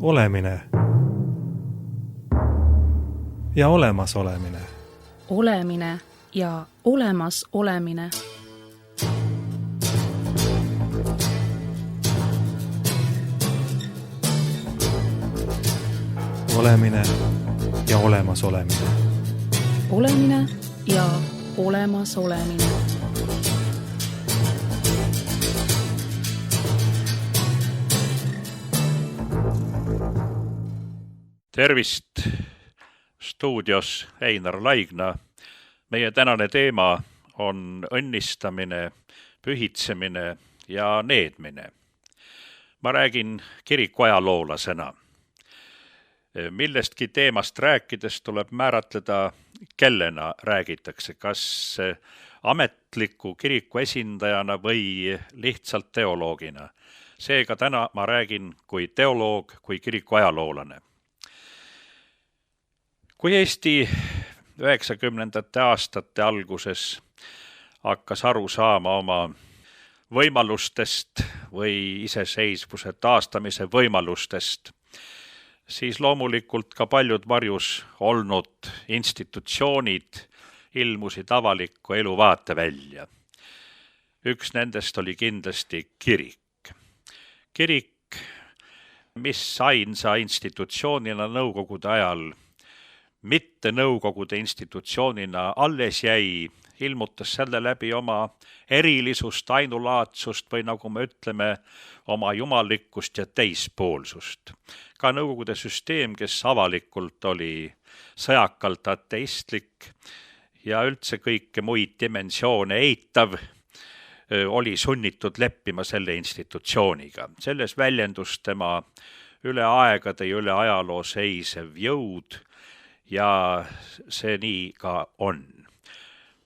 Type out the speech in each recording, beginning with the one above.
Olemine ja olemasolemine. Olemine ja olemas olemine. Olemine ja olemas olemine. Olemine ja olemas olemine. Tervist! Stuudios Einar Laigna. Meie tänane teema on õnnistamine, pühitsemine ja needmine. Ma räägin kiriku ajaloolasena. Millestki teemast rääkides tuleb määratleda, kellena räägitakse, kas ametliku kiriku esindajana või lihtsalt teoloogina. Seega täna ma räägin kui teoloog, kui kiriku ajaloolane. Kui Eesti 90. aastate alguses hakkas aru saama oma võimalustest või iseseisvuse taastamise võimalustest, siis loomulikult ka paljud varjus olnud institutsioonid ilmusid avalikku elu vaatevälja. Üks nendest oli kindlasti kirik. Kirik, mis ainsa institutsioonina nõukogude ajal mitte nõukogude institutsioonina alles jäi, ilmutas selle läbi oma erilisust, ainulaadsust või nagu me ütleme, oma jumalikkust ja teispoolsust. Ka nõukogude süsteem, kes avalikult oli sõjakalt ateistlik ja üldse kõike muid dimensioone eitav, oli sunnitud leppima selle institutsiooniga. Selles väljendus tema üle aegade ja üle ajaloo seisev jõud, ja see nii ka on.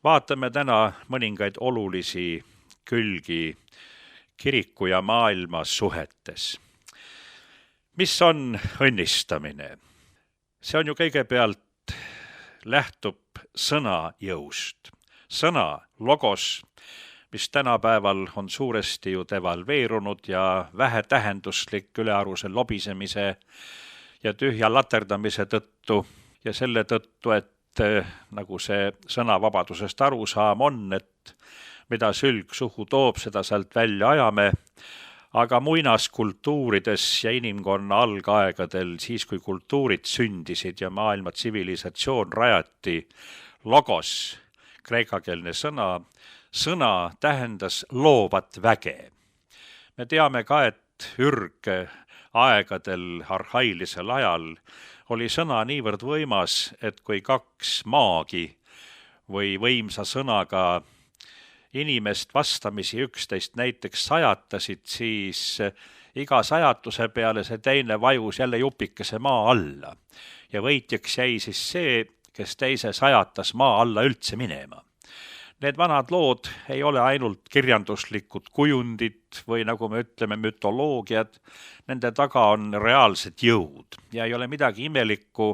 Vaatame täna mõningaid olulisi külgi kiriku ja maailma suhetes. Mis on õnnistamine? See on ju kõigepealt lähtub sõna jõust. Sõna, logos, mis tänapäeval on suuresti ju devalveerunud ja vähetähenduslik ülearuse lobisemise ja tühja laterdamise tõttu, ja selle tõttu, et nagu see sõnavabadusest arusaam on, et mida sülg suhu toob, seda sealt välja ajame, aga muinaskultuurides ja inimkonna algaegadel, siis kui kultuurid sündisid ja maailma tsivilisatsioon rajati, logos, kreekakeelne sõna tähendas loovat väge. Me teame ka, et aegadel, arhailisel ajal oli sõna niivõrd võimas, et kui kaks maagi või võimsa sõnaga inimest vastamisi üksteist näiteks sajatasid, siis iga sajatuse peale see teine vajus jälle jupikese maa alla. Ja võitjaks jäi siis see, kes teise sajatas maa alla üldse minema. Need vanad lood ei ole ainult kirjanduslikud kujundid või nagu me ütleme mütoloogiad, nende taga on reaalsed jõud ja ei ole midagi imelikku,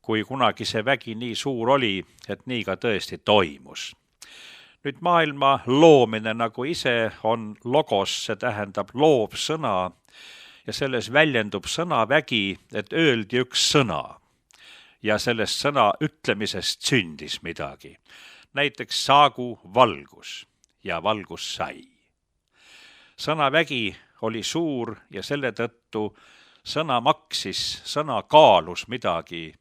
kui kunagi see vägi nii suur oli, et nii ka tõesti toimus. Nüüd maailma loomine nagu ise on logos, see tähendab loov sõna ja selles väljendub sõnavägi, et öeldi üks sõna ja sellest sõna ütlemisest sündis midagi. Näiteks saagu valgus ja valgus sai. Sõnavägi oli suur ja selle tõttu sõna maksis, sõna kaalus midagi.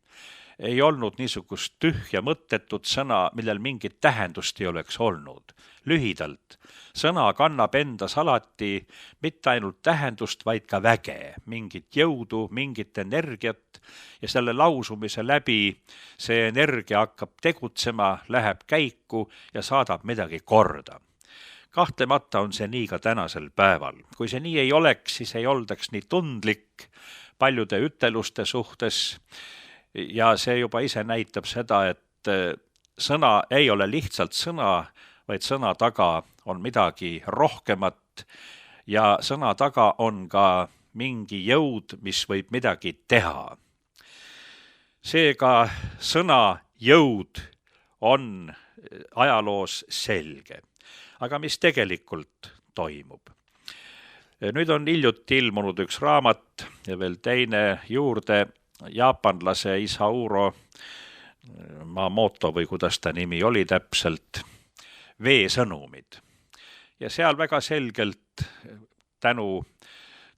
Ei olnud niisugust tühja mõttetut sõna, millel mingit tähendust ei oleks olnud. Lühidalt, sõna kannab endas alati mitte ainult tähendust, vaid ka väge, mingit jõudu, mingit energiat ja selle lausumise läbi see energia hakkab tegutsema, läheb käiku ja saadab midagi korda. Kahtlemata on see nii ka tänasel päeval. Kui see nii ei oleks, siis ei oldaks nii tundlik paljude üteluste suhtes ja see juba ise näitab seda, et sõna ei ole lihtsalt sõna, vaid sõna taga on midagi rohkemat ja sõna taga on ka mingi jõud, mis võib midagi teha. Seega sõna jõud on ajaloos selge. Aga mis tegelikult toimub? Nüüd on hiljuti ilmunud üks raamat ja veel teine juurde, jaapanlase Isauro Maamoto või kuidas ta nimi oli täpselt, veesõnumid. Ja seal väga selgelt tänu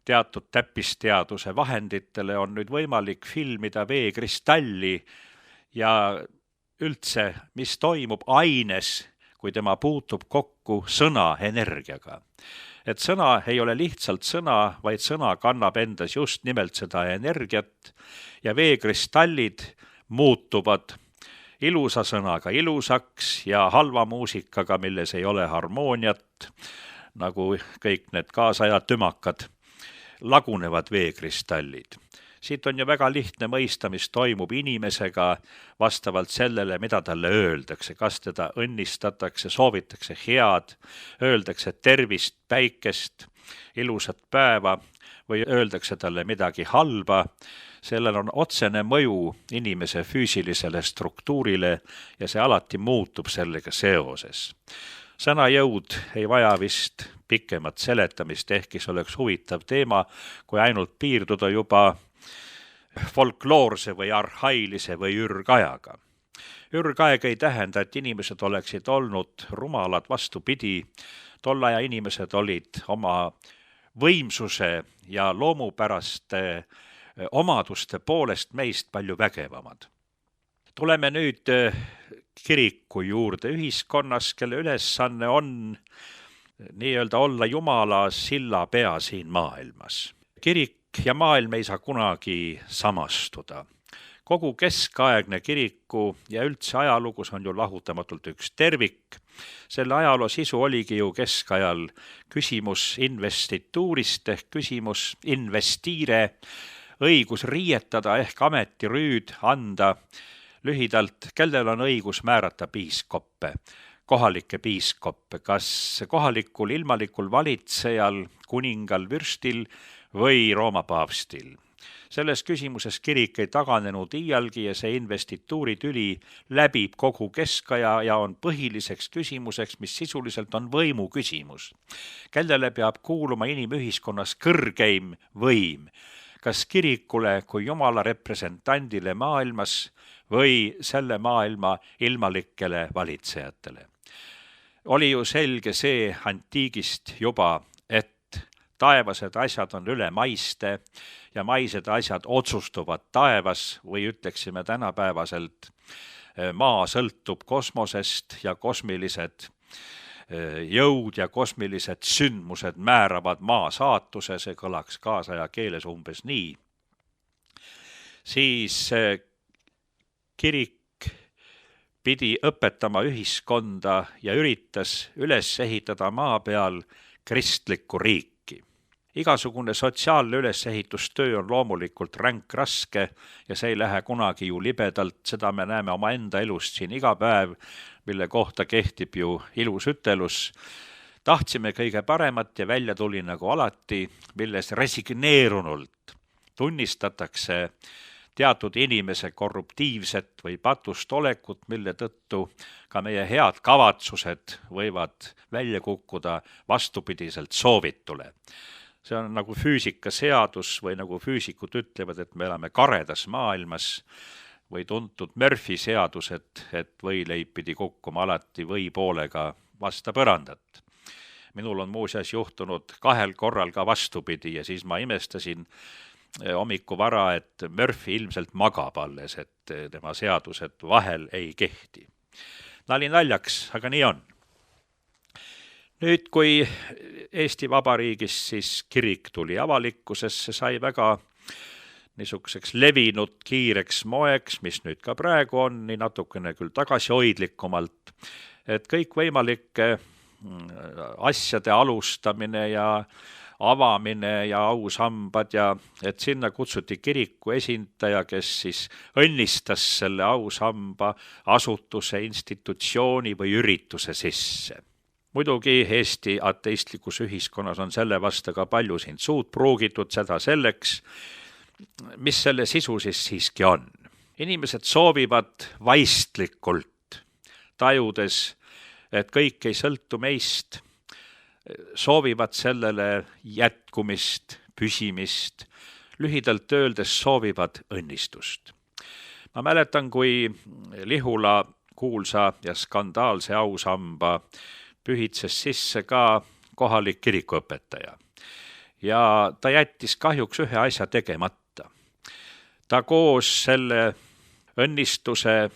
teatud täppisteaduse vahenditele on nüüd võimalik filmida veekristalli ja üldse, mis toimub aines, kui tema puutub kokku sõna energiaga. Et sõna ei ole lihtsalt sõna, vaid sõna kannab endas just nimelt seda energiat ja veekristallid muutuvad ilusa sõnaga ilusaks ja halva muusikaga, milles ei ole harmooniat, nagu kõik need kaasajad tümakad, lagunevad veekristallid. Siit on ju väga lihtne mõista, mis toimub inimesega vastavalt sellele, mida talle öeldakse, kas teda õnnistatakse, soovitakse head, öeldakse tervist, päikest, ilusat päeva või öeldakse talle midagi halba. Sellel on otsene mõju inimese füüsilisele struktuurile ja see alati muutub sellega seoses. Sõnajõud ei vaja vist pikemat seletamist, ehkki see oleks huvitav teema, kui ainult piirduda juba folkloorse või arhailise või ürgajaga. Ürgaeg ei tähenda, et inimesed oleksid olnud rumalad, vastupidi. Tolle aja inimesed olid oma võimsuse ja loomupäraste omaduste poolest meist palju vägevamad. Tuleme nüüd kiriku juurde ühiskonnas, kelle ülesanne on nii-öelda olla Jumala sillapea siin maailmas. Kirik ja maailm ei saa kunagi samastuda. Kogu keskaegne kiriku ja üldse ajalogus on ju lahutamatult üks tervik. Selle ajaloo sisu oligi ju keskajal küsimus investituurist ehk küsimus investiire, õigus riietada ehk ametirüüd anda, lühidalt, kellel on õigus määrata piiskoppe, kohalikke piiskoppe, kas kohalikul ilmalikul valitsejal, kuningal, vürstil või Rooma paavstil. Selles küsimuses kirik ei taganenud iialgi ja see investituuritüli läbib kogu keskaja ja on põhiliseks küsimuseks, mis sisuliselt on võimu küsimus. Kellele peab kuuluma inimühiskonnas kõrgeim võim? Kas kirikule kui Jumala representandile maailmas või selle maailma ilmalikele valitsejatele? Oli ju selge see antiigist juba, et taevased asjad on üle maiste ja maised asjad otsustuvad taevas või ütleksime tänapäevaselt, maa sõltub kosmosest ja kosmilised jõud ja kosmilised sündmused määravad maa saatuse, see kõlaks kaasaja keeles umbes nii. Siis kirik pidi õpetama ühiskonda ja üritas üles ehitada maa peal kristlikku riiki. Igasugune sotsiaalne ülesehitustöö on loomulikult ränk raske ja see ei lähe kunagi ju libedalt, seda me näeme oma enda elust siin iga päev, mille kohta kehtib ju ilus ütelus. Tahtsime kõige paremat ja välja tuli nagu alati, milles resigneerunult tunnistatakse teatud inimese korruptiivset või patust olekut, mille tõttu ka meie head kavatsused võivad välja kukkuda vastupidiselt soovitule. See on nagu füüsikaseadus või nagu füüsikud ütlevad, et me elame karedas maailmas või tuntud Murphy seadus, et võileib pidi kukkuma alati või poolega vasta põrandat. Minul on muuseas juhtunud 2 korral ka vastupidi ja siis ma imestasin hommiku vara, et Murphy ilmselt magab alles, et tema seadused vahel ei kehti. Nali naljaks, aga nii on. Nüüd, kui Eesti Vabariigis siis kirik tuli avalikkusesse, sai väga niisuguseks levinud kiireks moeks, mis nüüd ka praegu on, nii natukene küll tagasihoidlikumalt, et kõikvõimalike asjade alustamine ja avamine ja ausambad ja et sinna kutsuti kiriku esindaja, kes siis õnnistas selle ausamba asutuse, institutsiooni või ürituse sisse. Muidugi Eesti ateistlikus ühiskonnas on selle vastu ka palju siin suud pruugitud, seda selleks, mis selle sisu siis siiski on. Inimesed soovivad vaistlikult, tajudes, et kõik ei sõltu meist, soovivad sellele jätkumist, püsimist, lühidalt öeldes soovivad õnnistust. Ma mäletan, kui Lihula kuulsa ja skandaalse ausamba pühitses sisse ka kohalik kirikuõpetaja. Ja ta jättis kahjuks ühe asja tegemata. Ta koos selle õnnistuse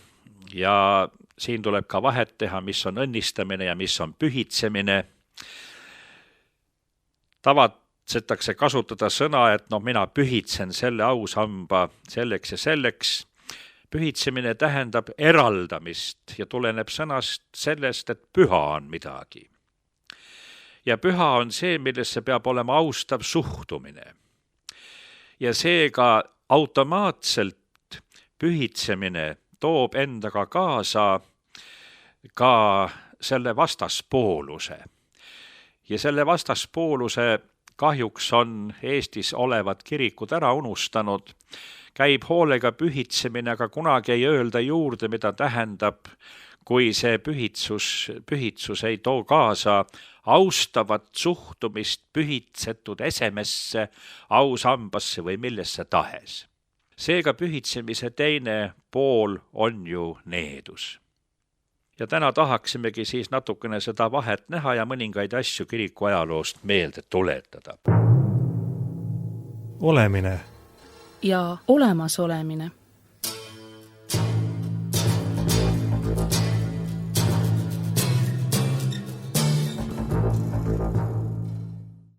ja siin tuleb ka vahet teha, mis on õnnistamine ja mis on pühitsemine. Tavatsetakse kasutada sõna, et mina pühitsen selle ausamba selleks ja selleks. Pühitsemine tähendab eraldamist ja tuleneb sõnast sellest, et püha on midagi. Ja püha on see, millesse peab olema austav suhtumine. Ja seega automaatselt pühitsemine toob endaga kaasa ka selle vastaspooluse. Ja selle vastaspooluse kahjuks on Eestis olevad kirikud ära unustanud. Käib hoolega pühitsemine, aga kunagi ei öelda juurde, mida tähendab, kui see pühitsus ei too kaasa austavat suhtumist pühitsetud esemesse, ausambasse või millesse tahes. Seega pühitsemise teine pool on ju needus. Ja täna tahaksimegi siis natukene seda vahet näha ja mõningaid asju kiriku ajaloost meelde tuletada. Olemine ja olemasolemine.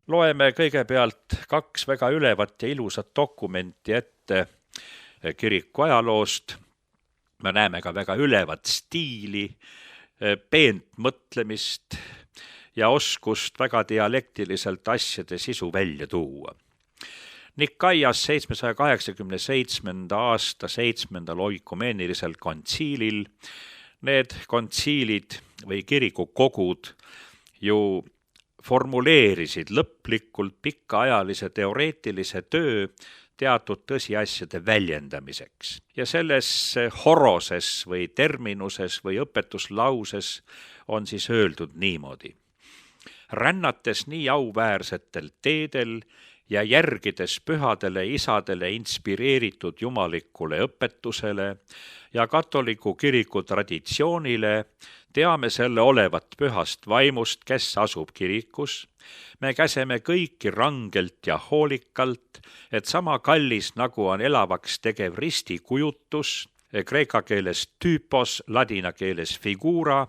Loeme kõigepealt 2 väga ülevat ja ilusat dokumenti ette kiriku ajaloost. Me näeme ka väga ülevat stiili, peent mõtlemist ja oskust väga dialektiliselt asjade sisu välja tuua. Nikaias 787. aasta 7. oikumeenilisel kontsiilil, need kontsiilid või kirikukogud ju formuleerisid lõplikult pikaajalise teoreetilise töö teatud tõsiasjade väljendamiseks. Ja selles horoses või terminuses või õpetuslauses on siis öeldud niimoodi. Rännates nii auväärsetel teedel ja järgides pühadele isadele inspireeritud jumalikule õpetusele ja katoliku kiriku traditsioonile, teame selle olevat pühast vaimust, kes asub kirikus. Me käseme kõiki rangelt ja hoolikalt, et sama kallis nagu on elavaks tegev ristikujutus, kreeka keeles tüüpos, ladina keeles figura,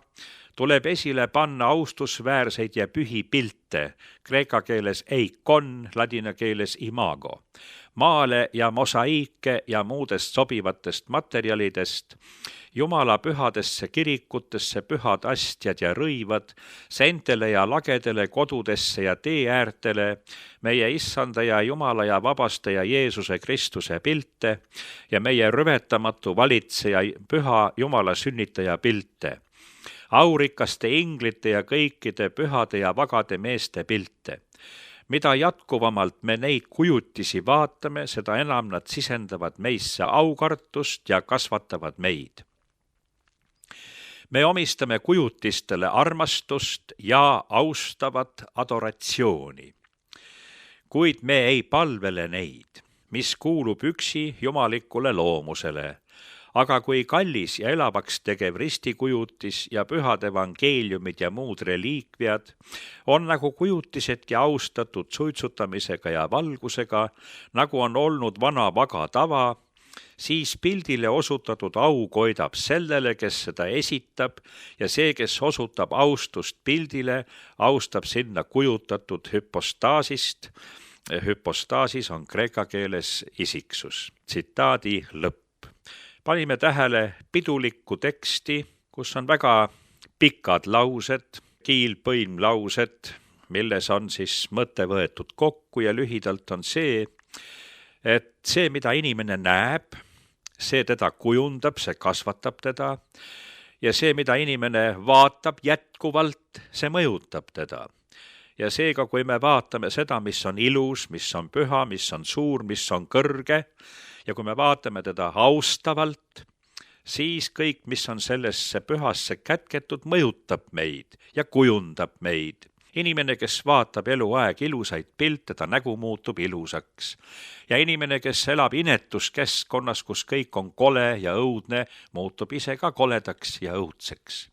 tuleb esile panna austusväärseid ja pühi pilte, kreeka keeles eikon, ladina keeles imago, maale ja mosaiike ja muudest sobivatest materjalidest, Jumala pühadesse kirikutesse pühad astjad ja rõivad, seentele ja lagedele kodudesse ja teeäärtele, meie issanda ja Jumala ja vabastaja Jeesuse Kristuse pilte ja meie rüvetamatu valitseja püha Jumala sünnitaja pilte, aurikaste inglite ja kõikide pühade ja vagade meeste pilte. Mida jatkuvamalt me neid kujutisi vaatame, seda enam nad sisendavad meisse aukartust ja kasvatavad meid. Me omistame kujutistele armastust ja austavat adoratsiooni. Kuid me ei palvele neid, mis kuulub üksi jumalikule loomusele, aga kui kallis ja elavaks tegev ristikujutis ja pühad evangeeliumid ja muud reliikviad on nagu kujutisedki austatud suitsutamisega ja valgusega, nagu on olnud vana vaga tava, siis pildile osutatud au koidab sellele, kes seda esitab ja see, kes osutab austust pildile, austab sinna kujutatud hüpostaasist. Hüpostaasis on kreeka keeles isiksus. Tsitaadi lõpp. Panime tähele pidulikku teksti, kus on väga pikad laused, kiilpõimlaused, milles on siis mõte võetud kokku ja lühidalt on see, et see, mida inimene näeb, see teda kujundab, see kasvatab teda ja see, mida inimene vaatab jätkuvalt, see mõjutab teda. Ja seega, kui me vaatame seda, mis on ilus, mis on püha, mis on suur, mis on kõrge ja kui me vaatame teda austavalt, siis kõik, mis on sellesse pühasse kätketud, mõjutab meid ja kujundab meid. inimene, kes vaatab eluaeg ilusaid pilte, ta nägu muutub ilusaks. Ja inimene, kes elab inetuskeskkonnas, kus kõik on kole ja õudne, muutub ise ka koledaks ja õudseks.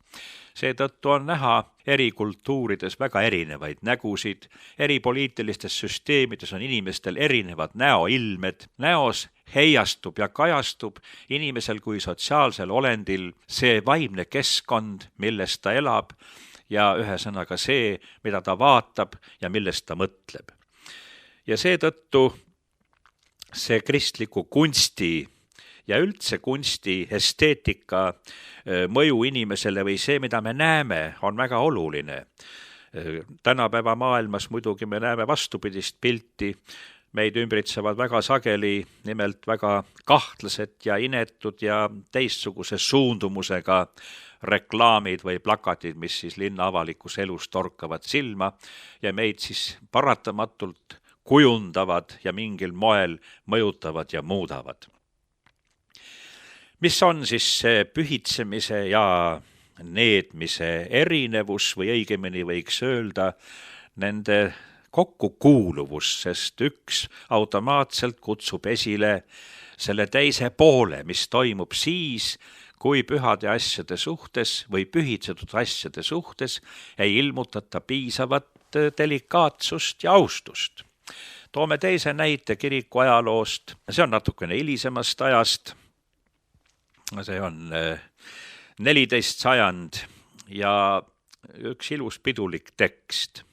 Seetõttu on näha eri kultuurides väga erinevaid nägusid, eri poliitilistes süsteemides on inimestel erinevad näoilmed, näos heiastub ja kajastub inimesel kui sotsiaalsel olendil see vaimne keskkond, milles ta elab ja ühesõnaga see, mida ta vaatab ja millest ta mõtleb. Ja seetõttu see kristliku kunsti ja üldse kunsti esteetika mõju inimesele või see, mida me näeme, on väga oluline. Tänapäeva maailmas muidugi me näeme vastupidist pilti, meid ümbritsevad väga sageli nimelt väga kahtlased ja inetud ja teistsuguse suundumusega reklaamid või plakatid, mis siis linna avalikus elus torkavad silma ja meid siis paratamatult kujundavad ja mingil moel mõjutavad ja muudavad. Mis on siis see pühitsemise ja needmise erinevus või õigemini võiks öelda nende kokkukuuluvus, sest üks automaatselt kutsub esile selle teise poole, mis toimub siis, kui pühade asjade suhtes või pühitsetud asjade suhtes ei ilmutata piisavat delikaatsust ja austust. Toome teise näite kiriku ajaloost, see on natukene hilisemast ajast. See on 14. sajand ja üks ilus pidulik tekst.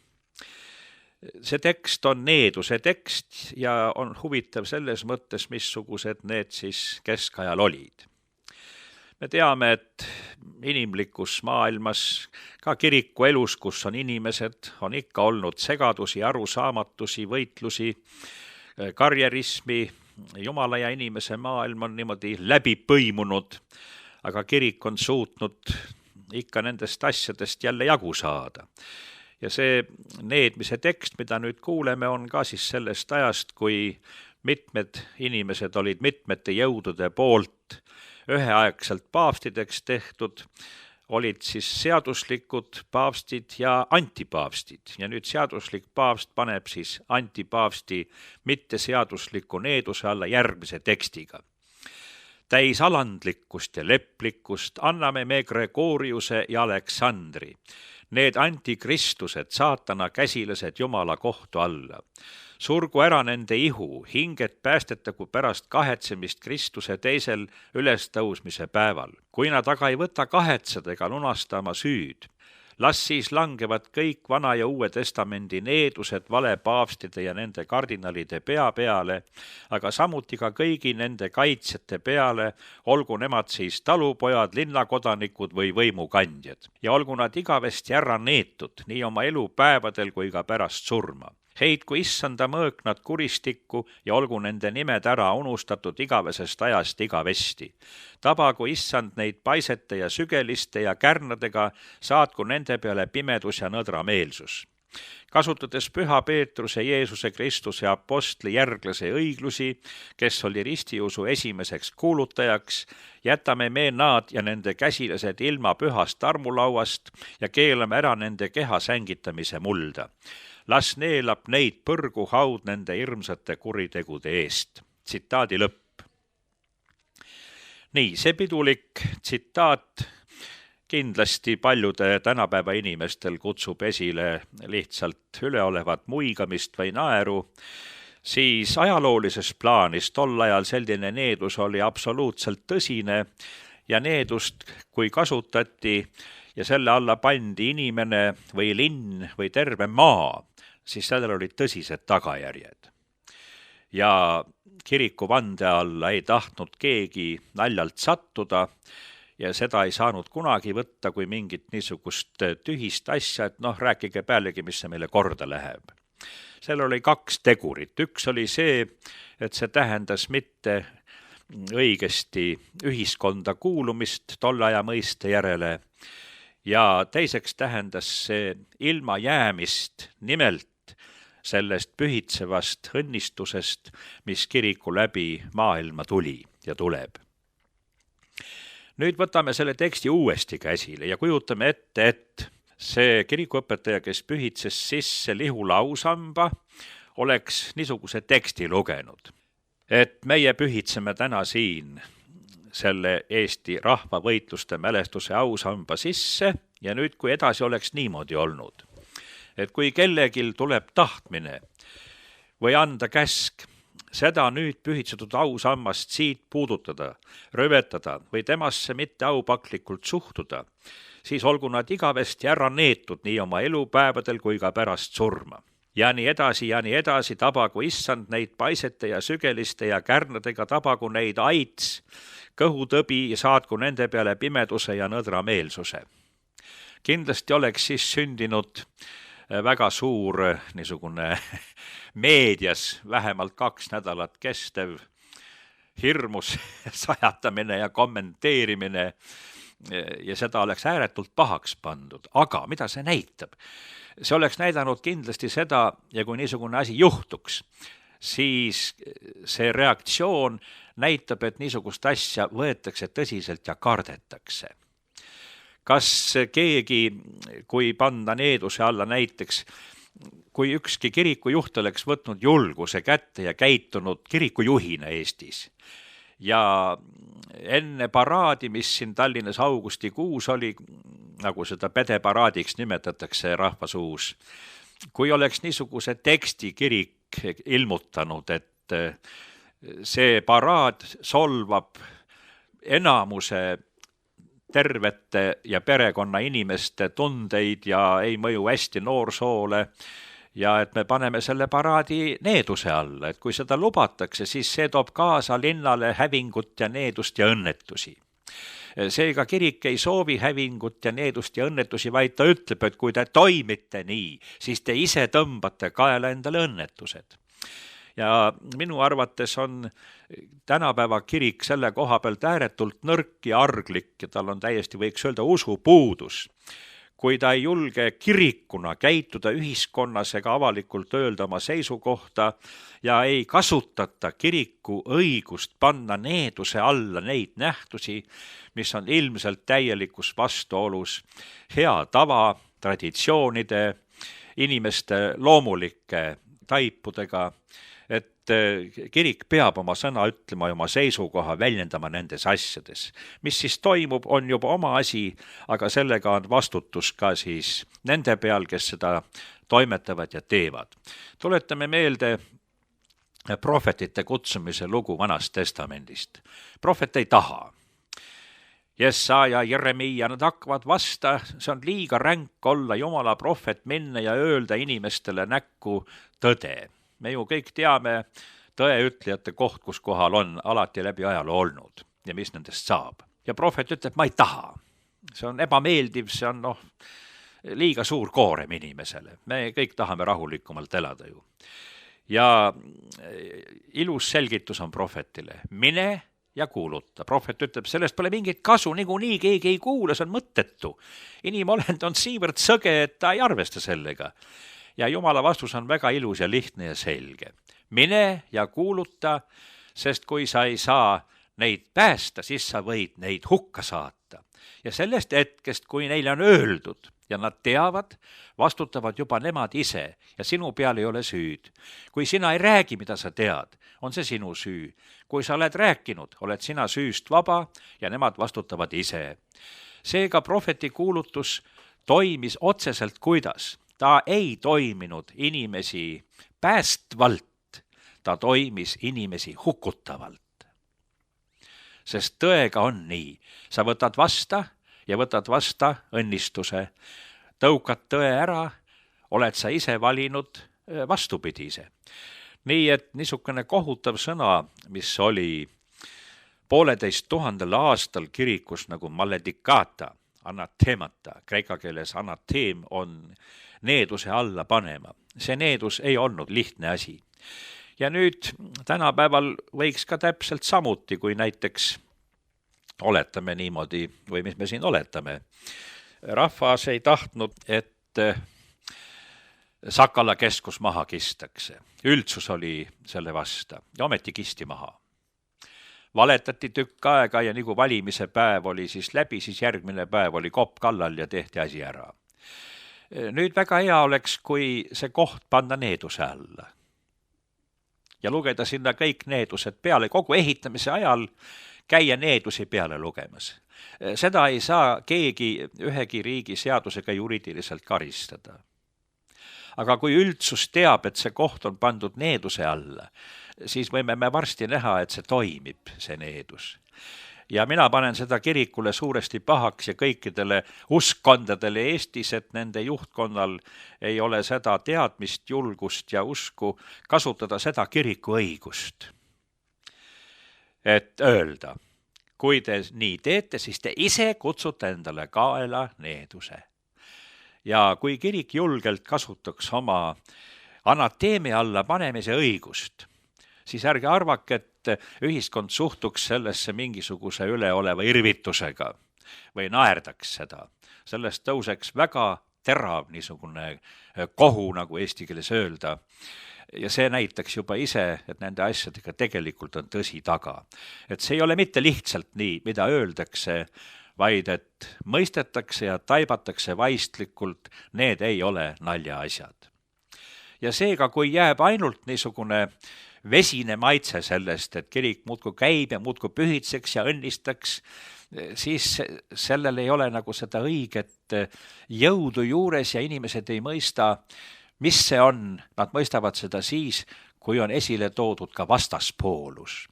See tekst on needuse tekst ja on huvitav selles mõttes, missugused need siis keskajal olid. Me teame, et inimlikus maailmas, ka kiriku elus, kus on inimesed, on ikka olnud segadusi, arusaamatusi, võitlusi, karjerismi. Jumala ja inimese maailm on niimoodi läbi põimunud, aga kirik on suutnud ikka nendest asjadest jälle jagu saada. Ja see needmise tekst, mida nüüd kuuleme, on ka siis sellest ajast, kui mitmed inimesed olid mitmete jõudude poolt üheaegselt paavstideks tehtud, olid siis seaduslikud paavstid ja antipaavstid. Ja nüüd seaduslik paavst paneb siis antipaavsti mitteseadusliku needuse alla järgmise tekstiga. Täis alandlikkust ja leplikkust anname me Gregoriuse ja Aleksandri, need antikristused, saatana käsilased Jumala kohtu alla. Surgu ära nende ihu, hinged päästetagu pärast kahetsemist Kristuse teisel ülestõusmise päeval. Kui nad aga ei võta kahetsed ega lunasta oma süüd, las siis langevad kõik Vana ja Uue Testamendi needused vale paavstide ja nende kardinalide pea peale, aga samuti ka kõigi nende kaitsjate peale, olgu nemad siis talupojad, linnakodanikud või võimukandjad. Ja olgu nad igavesti ära neetud, nii oma elupäevadel kui ka pärast surma. Heitku issanda mõõknad kuristikku ja olgu nende nimed ära unustatud igavesest ajast igavesti. Tabagu issand neid paisete ja sügeliste ja kärnadega, saatku nende peale pimedus ja nõdrameelsus. Kasutades Püha Peetruse, Jeesuse Kristuse apostli järglase õiglusi, kes oli ristiusu esimeseks kuulutajaks, jätame me nad ja nende käsilased ilma pühast armulauast ja keelame ära nende keha sängitamise mulda. Las neelab neid põrgu haud nende hirmsate kuritegude eest. Tsitaadi lõpp. Nii, see pidulik tsitaat kindlasti paljude tänapäeva inimestel kutsub esile lihtsalt üleolevat muigamist või naeru, siis ajaloolises plaanis tol ajal selline needus oli absoluutselt tõsine ja needust, kui kasutati ja selle alla pandi inimene või linn või terve maa, siis sellel olid tõsised tagajärjed. Ja kiriku vande alla ei tahtnud keegi naljalt sattuda ja seda ei saanud kunagi võtta kui mingit niisugust tühist asja, et rääkige pealegi, mis see meile korda läheb. Seal oli kaks tegurit. Üks oli see, et see tähendas mitte õigesti ühiskonda kuulumist tolle aja mõiste järele ja teiseks tähendas see ilma jäämist nimelt sellest pühitsevast õnnistusest, mis kiriku läbi maailma tuli ja tuleb. Nüüd võtame selle teksti uuesti käsile ja kujutame ette, et see kirikuõpetaja, kes pühitses sisse Lihula ausamba, oleks niisuguse teksti lugenud, et meie pühitseme täna siin selle Eesti rahvavõitluste mälestuse ausamba sisse ja nüüd, kui edasi oleks niimoodi olnud, et kui kellegil tuleb tahtmine või anda käsk seda nüüd pühitsetud ausammast siit puudutada, rövetada või temasse mitte aupaklikult suhtuda, siis olgu nad igavesti ära neetud nii oma elupäevadel kui ka pärast surma. Ja nii edasi, tabagu issand neid paisete ja sügeliste ja kärnadega, tabagu neid aits, kõhutõbi ja saatku nende peale pimeduse ja nõdra meelsuse. Kindlasti oleks siis sündinud väga suur niisugune meedias vähemalt 2 nädalat kestev hirmus sajatamine ja kommenteerimine ja seda oleks ääretult pahaks pandud. Aga mida see näitab? See oleks näidanud kindlasti seda, ja kui niisugune asi juhtuks, siis see reaktsioon näitab, et niisugust asja võetakse tõsiselt ja kardetakse. Kas keegi, kui panna needuse alla näiteks, kui ükski kirikujuht oleks võtnud julguse kätte ja käitunud kirikujuhina Eestis ja enne paraadi, mis siin Tallinnas augustikuus oli, nagu seda pedeparaadiks nimetatakse rahvasuus, kui oleks niisuguse teksti kirik ilmutanud, et see paraad solvab enamuse tervete ja perekonna inimeste tundeid ja ei mõju hästi noorsoole ja et me paneme selle paraadi needuse alla, et kui seda lubatakse, siis see toob kaasa linnale hävingut ja needust ja õnnetusi. Seega kirik ei soovi hävingut ja needust ja õnnetusi, vaid ta ütleb, et kui te toimite nii, siis te ise tõmbate kaela endale õnnetused. Ja minu arvates on tänapäeva kirik selle koha pealt ääretult nõrk ja arglik ja tal on täiesti, võiks öelda, usupuudus. Kui ta ei julge kirikuna käituda ühiskonnas ega avalikult öelda oma seisukohta ja ei kasutata kiriku õigust panna needuse alla neid nähtusi, mis on ilmselt täielikus vastuolus hea tava, traditsioonide, inimeste loomulike taipudega, et kirik peab oma sõna ütlema ja oma seisukoha väljendama nendes asjades. Mis siis toimub, on juba oma asi, aga sellega on vastutus ka siis nende peal, kes seda toimetavad ja teevad. Tuletame meelde prohvetite kutsumise lugu Vanast Testamendist. Prohvet ei taha. Jesaja, Jeremiia, nad hakkavad vasta, see on liiga ränk olla Jumala prohvet, minna ja öelda inimestele näkku tõde. Me ju kõik teame tõeütlejate koht, kus kohal on alati läbi ajaloo olnud ja mis nendest saab. Ja prohvet ütleb, ma ei taha. See on ebameeldiv, see on liiga suur koorem inimesele. Me kõik tahame rahulikumalt elada ju. Ja ilus selgitus on prohvetile. Mine ja kuuluta. Prohvet ütleb, sellest pole mingit kasu, niikuinii keegi ei kuule, see on mõttetu. Inimolend on siivõrd sõge, et ta ei arvesta sellega. Ja Jumala vastus on väga ilus ja lihtne ja selge. Mine ja kuuluta, sest kui sa ei saa neid päästa, siis sa võid neid hukka saata. Ja sellest hetkest, kui neile on öeldud ja nad teavad, vastutavad juba nemad ise ja sinu peal ei ole süüd. Kui sina ei räägi, mida sa tead, on see sinu süü. Kui sa oled rääkinud, oled sina süüst vaba ja nemad vastutavad ise. Seega prohveti kuulutus toimis otseselt kuidas? Ta ei toiminud inimesi päästvalt, ta toimis inimesi hukutavalt. Sest tõega on nii, sa võtad vasta ja võtad vasta õnnistuse, tõukad tõe ära, oled sa ise valinud vastupidise. Nii et niisugune kohutav sõna, mis oli 1500 aastal kirikus nagu maledicata, anathemata, kreeka keeles anatheem on needuse alla panema. See needus ei olnud lihtne asi. Ja nüüd tänapäeval võiks ka täpselt samuti, kui näiteks oletame niimoodi, või mis me siin oletame. Rahvas ei tahtnud, et Sakala keskus maha kistakse. Üldsus oli selle vasta ja ometi kisti maha. Valetati tükk aega ja nagu valimise päev oli siis läbi, siis järgmine päev oli kopp kallal ja tehti asi ära. Nüüd väga hea oleks, kui see koht panna needuse alla ja lugeda sinna kõik needused peale, kogu ehitamise ajal käia needusi peale lugemas. Seda ei saa keegi ühegi riigi seadusega juriidiliselt karistada. Aga kui üldsus teab, et see koht on pandud needuse alla, siis võime me varsti näha, et see toimib, see needus. Ja mina panen seda kirikule suuresti pahaks ja kõikidele uskkondadele Eestis, et nende juhtkonnal ei ole seda teadmist, julgust ja usku kasutada seda kiriku õigust. Et öelda, kui te nii teete, siis te ise kutsute endale kaela needuse. Ja kui kirik julgelt kasutaks oma anateemia alla panemise õigust, siis ärge arvake, et ühiskond suhtuks sellesse mingisuguse üleoleva irvitusega või naerdaks seda. Sellest tõuseks väga terav niisugune kohu, nagu eesti keeles öelda. Ja see näitaks juba ise, et nende asjadega tegelikult on tõsi taga. Et see ei ole mitte lihtsalt nii, mida öeldakse, vaid et mõistetakse ja taibatakse vaistlikult, need ei ole naljaasjad. Ja seega, kui jääb ainult niisugune vesine maitse sellest, et kirik muudku käib ja muudku pühitseks ja õnnistaks, siis sellel ei ole nagu seda õiget jõudu juures ja inimesed ei mõista, mis see on. Nad mõistavad seda siis, kui on esile toodud ka vastaspoolus.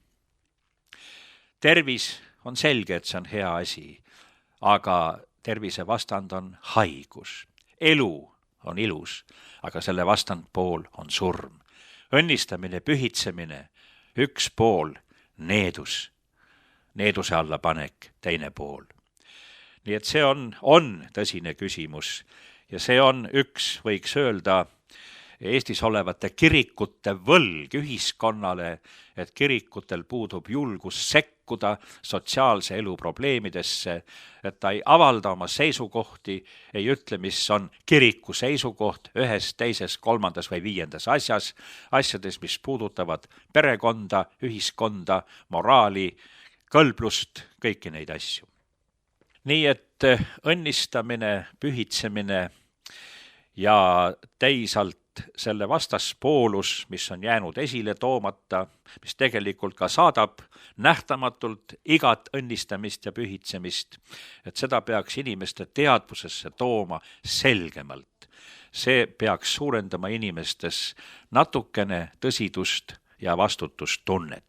Tervis on selge, et see on hea asi, aga tervise vastand on haigus. Elu on ilus, aga selle vastandpool on surm. Õnnistamine, pühitsemine, üks pool, needus, needuse alla panek, teine pool. Nii et see on tõsine küsimus ja see on üks, võiks öelda, Eestis olevate kirikute võlg ühiskonnale, et kirikutel puudub julgus sekkuda sotsiaalse elu probleemidesse, et ta ei avalda oma seisukohti, ei ütle, mis on kiriku seisukoht ühes, teises, kolmandas või viiendas asjades, mis puudutavad perekonda, ühiskonda, moraali, kõlblust, kõiki neid asju. Nii et õnnistamine, pühitsemine ja teisalt selle vastaspoolus, mis on jäänud esile toomata, mis tegelikult ka saadab nähtamatult igat õnnistamist ja pühitsemist, et seda peaks inimeste teadvusesse tooma selgemalt. See peaks suurendama inimestes natukene tõsidust ja vastutustunnet.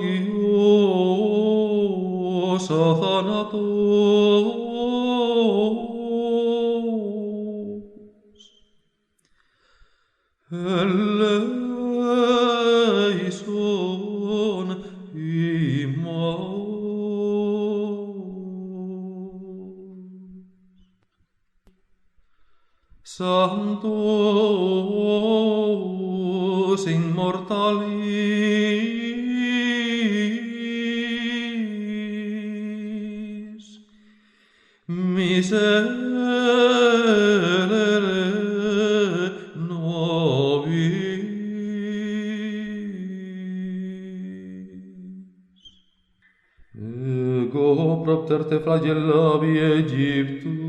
Agios Thanatos, eleison imaos, Sanctus in mortalis, miserere nobis. Ego propter te flagellavi Egyptum,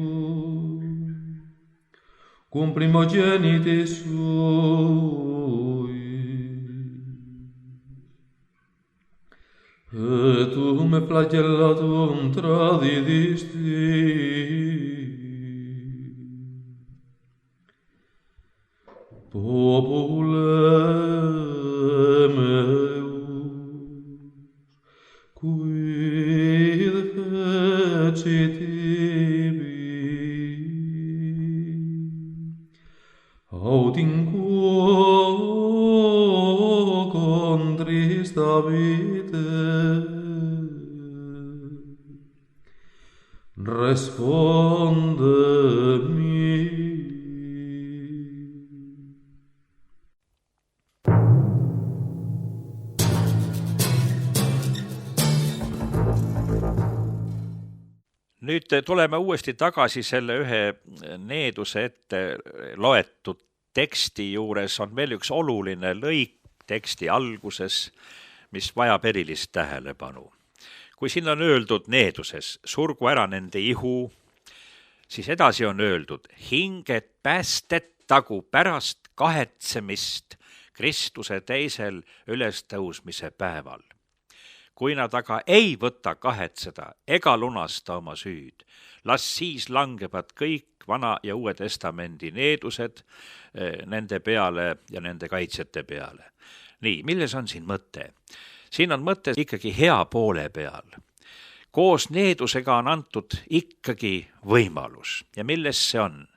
cum primogenitis sui, et tu me flagellatum tradidisti. Popule meus, quid fecit ibi, aut in quo contrista vite, responde-mi. Nüüd tuleme uuesti tagasi selle ühe needuse ette loetud teksti juures. On veel üks oluline lõik teksti alguses, mis vajab erilist tähelepanu. Kui siin on öeldud needuses, surgu ära nende ihu, siis edasi on öeldud, hinged päästetagu pärast kahetsemist Kristuse teisel ülestõusmise päeval. Kui nad aga ei võta kahetseda ega lunasta oma süüd, las siis langevad kõik Vana ja Uue Testamendi needused nende peale ja nende kaitsjate peale. Nii, milles on siin mõte? Siin on mõte ikkagi hea poole peal. Koos needusega on antud ikkagi võimalus. Ja milles see on?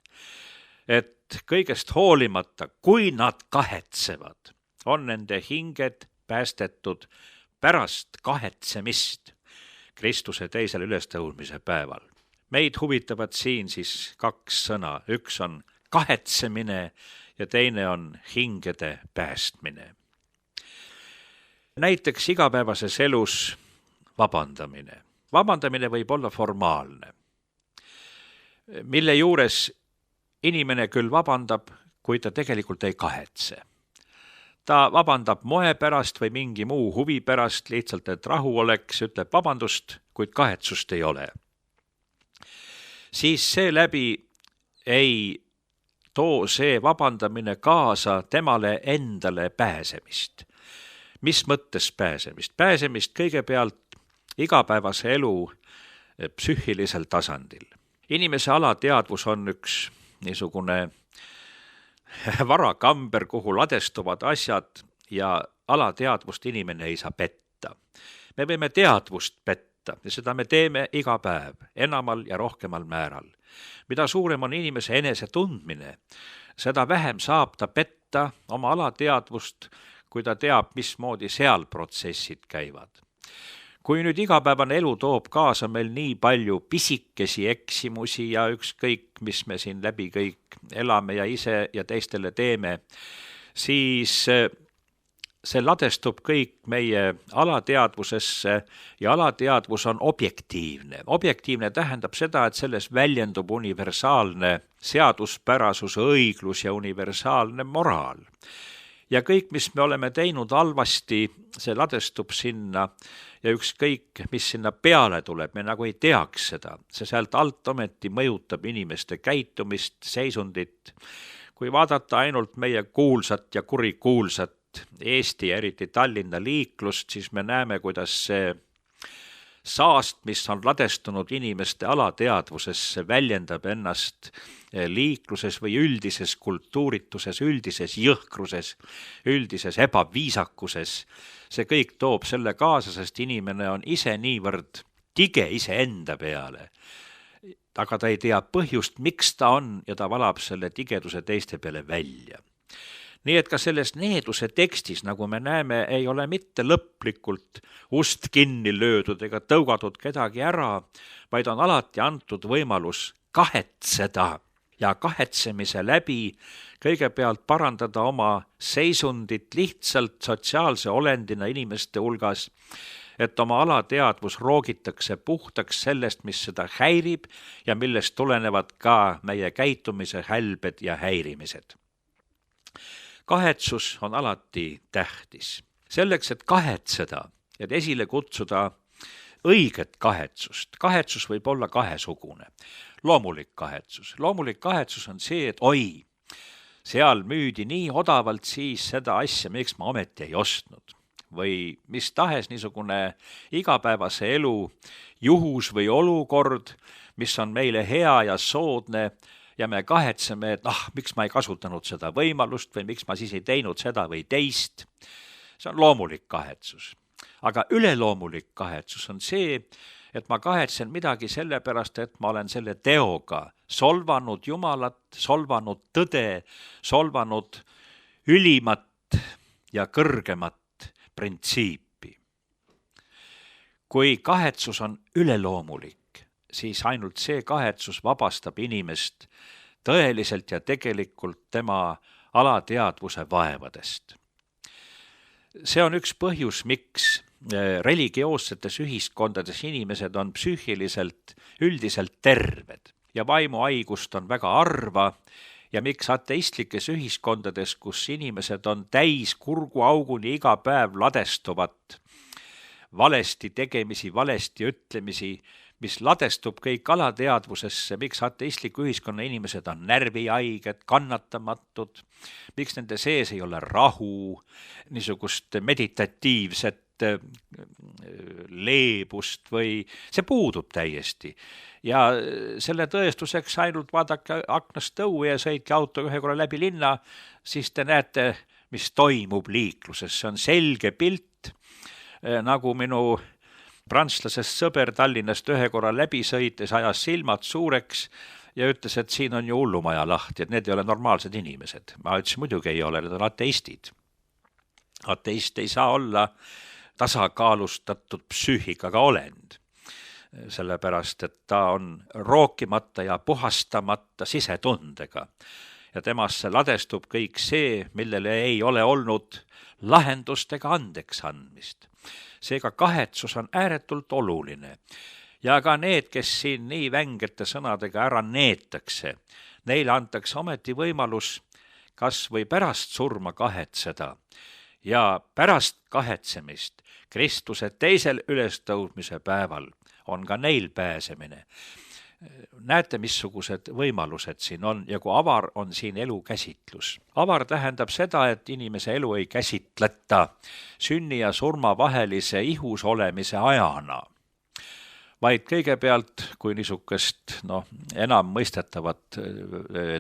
Et kõigest hoolimata, kui nad kahetsevad, on nende hinged päästetud pärast kahetsemist Kristuse teisel ülestõusmise päeval. Meid huvitavad siin siis kaks sõna. Üks on kahetsemine ja teine on hingede päästmine. Näiteks igapäevases elus vabandamine. Vabandamine võib olla formaalne, mille juures inimene küll vabandab, kui ta tegelikult ei kahetse. Ta vabandab moe pärast või mingi muu huvi pärast, lihtsalt et rahu oleks, ütleb vabandust, kuid kahetsust ei ole. Siis seeläbi ei too see vabandamine kaasa temale endale pääsemist. Mis mõttes pääsemist? Pääsemist kõigepealt igapäevase elu psüühilisel tasandil. Inimese alateadvus on üks niisugune varakamber, kuhu ladestuvad asjad ja alateadvust inimene ei saa petta. Me võime teadvust petta ja seda me teeme iga päev, enamal ja rohkemal määral. Mida suurem on inimese enese tundmine, seda vähem saab ta petta oma alateadvust, kui ta teab, mismoodi seal protsessid käivad. Kui nüüd igapäevane elu toob kaasa meil nii palju pisikesi eksimusi ja ükskõik, mis me siin läbi kõik elame ja ise ja teistele teeme, siis see ladestub kõik meie alateadvusesse ja alateadvus on objektiivne. Objektiivne tähendab seda, et selles väljendub universaalne seaduspärasus, õiglus ja universaalne moraal. Ja kõik, mis me oleme teinud halvasti, see ladestub sinna ja ükskõik, mis sinna peale tuleb, me nagu ei teaks seda. See sealt alt ometi mõjutab inimeste käitumist, seisundit. Kui vaadata ainult meie kuulsat ja kurikuulsat Eesti ja eriti Tallinna liiklust, siis me näeme, kuidas see saast, mis on ladestunud inimeste alateadvusesse, väljendab ennast liikluses või üldises kultuurituses, üldises jõhkruses, üldises ebaviisakuses. See kõik toob selle kaasa, sest inimene on ise niivõrd tige iseenda peale. Aga ta ei tea põhjust, miks ta on ja ta valab selle tigeduse teiste peale välja. Nii et ka selles needuse tekstis, nagu me näeme, ei ole mitte lõplikult ust kinni löödud ega tõugatud kedagi ära, vaid on alati antud võimalus kahetseda ja kahetsemise läbi kõigepealt parandada oma seisundit lihtsalt sotsiaalse olendina inimeste hulgas, et oma alateadvus roogitakse puhtaks sellest, mis seda häirib ja millest tulenevad ka meie käitumise hälbed ja häirimised. Kahetsus on alati tähtis. Selleks, et kahetseda, et esile kutsuda õiget kahetsust. Kahetsus võib olla kahesugune. Loomulik kahetsus on see, et oi, seal müüdi nii odavalt siis seda asja, miks ma ometi ei ostnud. Või mis tahes niisugune igapäevase elu juhus või olukord, mis on meile hea ja soodne, ja me kahetseme, et miks ma ei kasutanud seda võimalust või miks ma siis ei teinud seda või teist. See on loomulik kahetsus. Aga üleloomulik kahetsus on see, et ma kahetsen midagi sellepärast, et ma olen selle teoga solvanud Jumalat, solvanud tõde, solvanud ülimat ja kõrgemat printsiipi. Kui kahetsus on üleloomulik, siis ainult see kahetsus vabastab inimest tõeliselt ja tegelikult tema alateadvuse vaevadest. See on üks põhjus, miks religioossetes ühiskondades inimesed on psüühiliselt üldiselt terved ja vaimuhaigust on väga harva ja miks ateistlikes ühiskondades, kus inimesed on täis kurguauguni iga päev ladestuvat valesti tegemisi, valesti ütlemisi, mis ladestub kõik alateadvusesse, miks ateistliku ühiskonna inimesed on närvihaiged, kannatamatud, miks nende sees ei ole rahu, niisugust meditatiivset leebust või see puudub täiesti. Ja selle tõestuseks ainult vaadake aknast õue ja sõitke autoga ühe korra läbi linna, siis te näete, mis toimub liikluses. See on selge pilt, nagu minu prantslasest sõber Tallinnast ühe korra läbi sõites ajas silmad suureks ja ütles, et siin on ju hullumaja lahti, et need ei ole normaalsed inimesed. Ma ütlesin, muidugi ei ole, need on ateistid. Ateist ei saa olla tasakaalustatud psüühikaga olend, sellepärast, et ta on rookimata ja puhastamata sisetundega ja temasse ladestub kõik see, millele ei ole olnud lahendust ega andeks andmist. Seega kahetsus on ääretult oluline ja ka need, kes siin nii vängete sõnadega ära neetakse, neile antakse ometi võimalus kas või pärast surma kahetseda ja pärast kahetsemist Kristuse teisel ülestõusmise päeval on ka neil pääsemine. Näete, missugused võimalused siin on ja kui avar on siin elu käsitlus. Avar tähendab seda, et inimese elu ei käsitleta sünni ja surma vahelise ihus olemise ajana, vaid kõigepealt, kui niisugust enam mõistetavat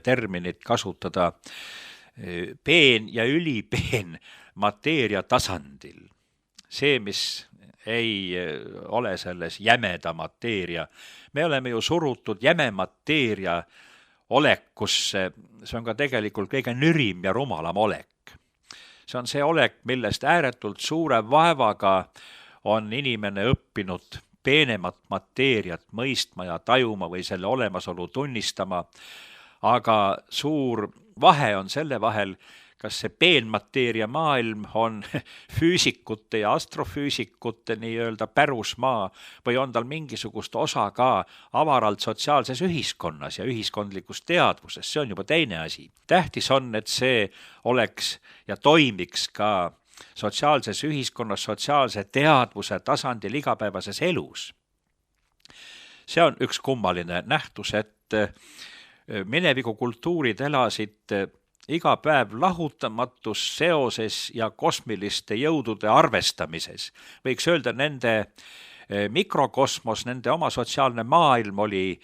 terminit kasutada, peen ja ülipeen mateeria tasandil. See, mis ei ole selles jämeda mateeria. Me oleme ju surutud jäme mateeria olekusse, see on ka tegelikult kõige nürim ja rumalam olek. See on see olek, millest ääretult suure vaevaga on inimene õppinud peenemat mateeriat mõistma ja tajuma või selle olemasolu tunnistama, aga suur vahe on selle vahel, kas see peenmateeria maailm on füüsikute ja astrofüüsikute nii-öelda pärusmaa või on tal mingisugust osa ka avaralt sotsiaalses ühiskonnas ja ühiskondlikus teadvuses, see on juba teine asi. Tähtis on, et see oleks ja toimiks ka sotsiaalses ühiskonnas, sotsiaalse teadvuse tasandil igapäevases elus. See on üks kummaline nähtus, et mineviku kultuurid elasid iga päev lahutamatus seoses ja kosmiliste jõudude arvestamises. Võiks öelda, nende mikrokosmos, nende oma sotsiaalne maailm oli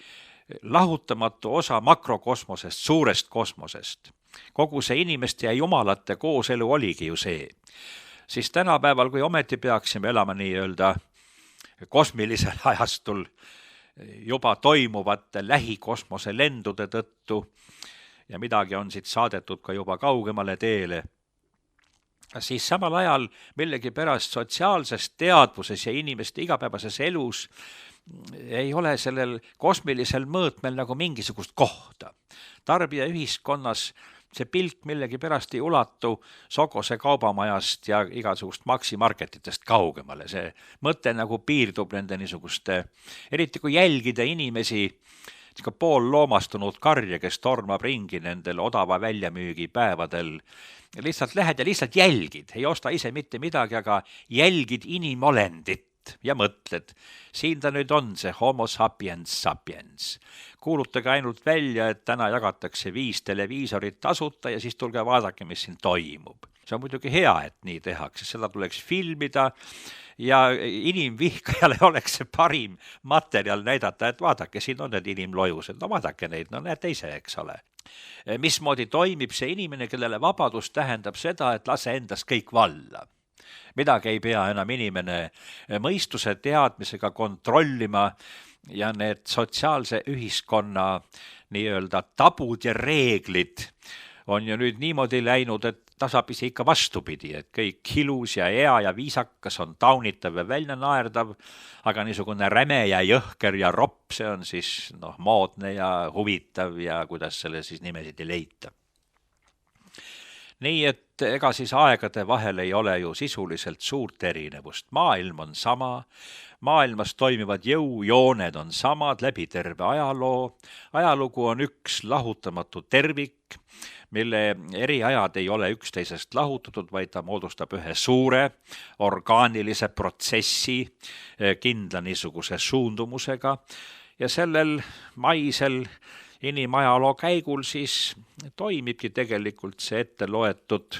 lahutamatu osa makrokosmosest, suurest kosmosest. Kogu see inimeste ja jumalate kooselu oligi ju see. Siis tänapäeval, kui ometi peaksime elama nii-öelda kosmilisel ajastul juba toimuvate lähikosmose lendude tõttu ja midagi on siit saadetud ka juba kaugemale teele, siis samal ajal millegipärast sotsiaalses teadvuses ja inimeste igapäevases elus ei ole sellel kosmilisel mõõtmel nagu mingisugust kohta. Tarbijaühiskonnas see pilk millegipärast ei ulatu Sokose kaubamajast ja igasugust maksimarketitest kaugemale. See mõte nagu piirdub nende niisuguste, eriti kui jälgida inimesi, pool loomastunud karja, kes tormab ringi nendel odava väljamüügi päevadel. Lihtsalt lähed ja lihtsalt jälgid, ei osta ise mitte midagi, aga jälgid inimolendit ja mõtled, siin ta nüüd on see homo sapiens sapiens. Kuulutage ainult välja, et täna jagatakse 5 televiisorit tasuta ja siis tulge vaadake, mis siin toimub. See on muidugi hea, et nii tehakse, seda tuleks filmida ja inimvihkajale oleks see parim materjal näidata, et vaadake, siin on need inimlojused, no vaadake neid, no näete ise, eks ole. Mismoodi toimib see inimene, kellele vabadus tähendab seda, et lase endast kõik valla. Midagi ei pea enam inimene mõistuse teadmisega kontrollima ja need sotsiaalse ühiskonna nii-öelda tabud ja reeglid on ju nüüd niimoodi läinud, et tasapisi ikka vastupidi, et kõik ilus ja hea ja viisakas on taunitav ja välja naerdav, aga niisugune räme ja jõhker ja ropp, see on siis moodne ja huvitav ja kuidas selle siis nimesid ei leita. Nii et ega siis aegade vahel ei ole ju sisuliselt suurt erinevust. Maailm on sama, maailmas toimivad jõujooned on samad läbi terve ajaloo. Ajalugu on üks lahutamatu tervik, mille eri ajad ei ole üksteisest lahutatud, vaid ta moodustab ühe suure orgaanilise protsessi kindla niisuguse suundumusega ja sellel maisel inimajaloo käigul siis toimibki tegelikult see ette loetud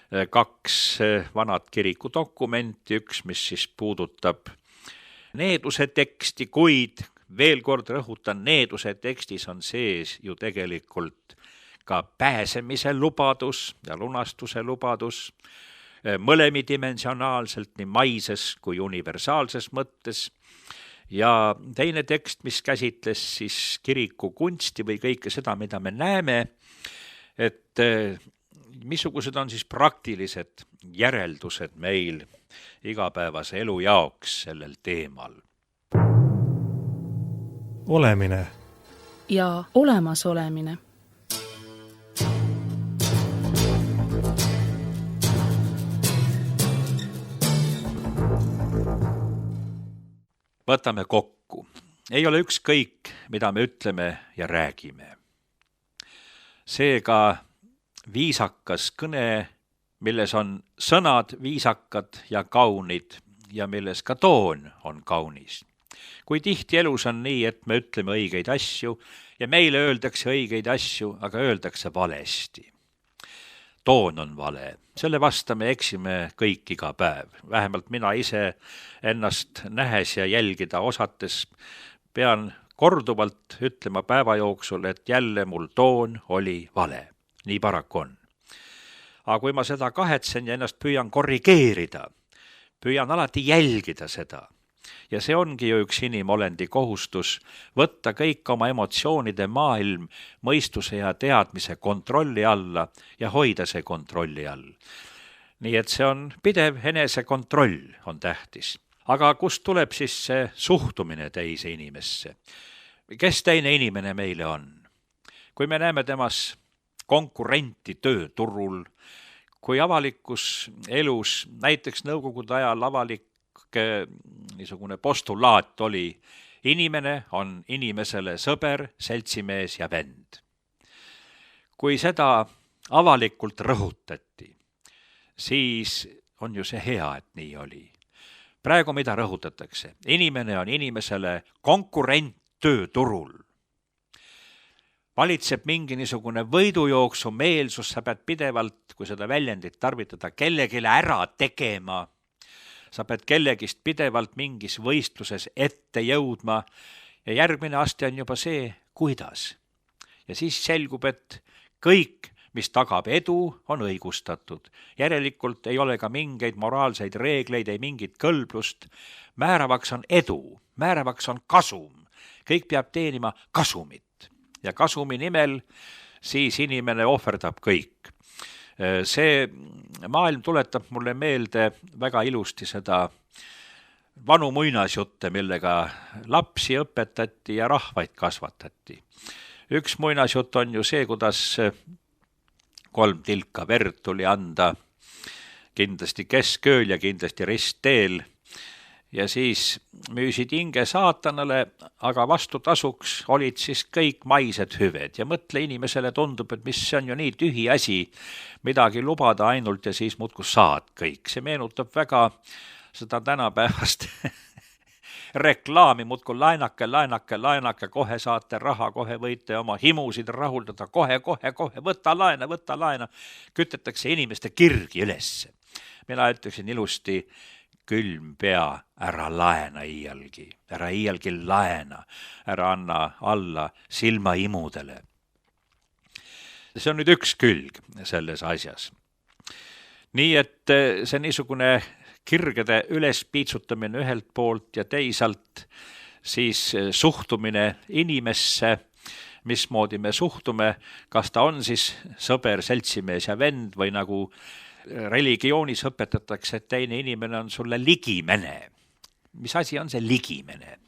2 vanad kiriku dokumenti, üks, mis siis puudutab needuse teksti, kuid veel kord rõhutan, needuse tekstis on sees ju tegelikult ka pääsemise lubadus ja lunastuse lubadus, mõlemidimensionaalselt nii maises kui universaalses mõttes. Ja teine tekst, mis käsitles siis kiriku kunsti või kõike seda, mida me näeme, et missugused on siis praktilised järeldused meil igapäevase elu jaoks sellel teemal. Olemine ja olemasolemine. Võtame kokku. Ei ole ükskõik, mida me ütleme ja räägime. Seega viisakas kõne, milles on sõnad viisakad ja kaunid ja milles ka toon on kaunis. Kui tihti elus on nii, et me ütleme õigeid asju ja meile öeldakse õigeid asju, aga öeldakse valesti. Toon on vale. Selle vastu me eksime kõik iga päev. Vähemalt mina ise ennast nähes ja jälgida osates pean korduvalt ütlema päeva jooksul, et jälle mul toon oli vale. Nii paraku on. Aga kui ma seda kahetsen ja ennast püüan korrigeerida, püüan alati jälgida seda. Ja see ongi ju üks inimolendi kohustus võtta kõik oma emotsioonide maailm mõistuse ja teadmise kontrolli alla ja hoida see kontrolli all. Nii et see on pidev enesekontroll on tähtis. Aga kust tuleb siis see suhtumine teise inimesse? Kes teine inimene meile on? Kui me näeme temas konkurenti tööturul, kui avalikus elus, näiteks nõukogude ajal avalik niisugune postulaat oli, inimene on inimesele sõber, seltsimees ja vend. Kui seda avalikult rõhutati, siis on ju see hea, et nii oli. Praegu mida rõhutatakse? Inimene on inimesele konkurent tööturul. Valitseb mingi niisugune võidujooksu meelsus, sa pead pidevalt, kui seda väljendit tarvitada, kellegile ära tegema. Sa pead kellegist pidevalt mingis võistluses ette jõudma ja järgmine aste on juba see, kuidas. Ja siis selgub, et kõik mis tagab edu, on õigustatud. Järelikult ei ole ka mingeid moraalseid reegleid, ei mingit kõlblust. Määravaks on edu, määravaks on kasum. Kõik peab teenima kasumit ja kasumi nimel siis inimene ohverdab kõik. See maailm tuletab mulle meelde väga ilusti seda vanu muinasjutte, millega lapsi õpetati ja rahvaid kasvatati. Üks muinasjutt on ju see, kuidas 3 tilka verd tuli anda kindlasti keskööl ja kindlasti ristteel ja siis müüsid hinge saatanale, aga vastutasuks olid siis kõik maised hüved ja mõtle, inimesele tundub, et mis see on ju nii tühi asi, midagi lubada ainult ja siis muudkui saad kõik. See meenutab väga seda tänapäevast reklaami, muudkui laenake, kohe saate raha, kohe võite oma himusid rahuldada, kohe, võta laena, kütetakse inimeste kirgi ülesse. Mina ütleksin ilusti, külm pea, ära laena iialgi, ära iialgi laena, ära anna alla silmaimudele. See on nüüd üks külg selles asjas. Nii et see niisugune kirgede ülespiitsutamine ühelt poolt ja teisalt siis suhtumine inimesse, mismoodi me suhtume, kas ta on siis sõber, seltsimees ja vend või nagu religioonis õpetatakse, et teine inimene on sulle ligimene. Mis asi on see ligimene?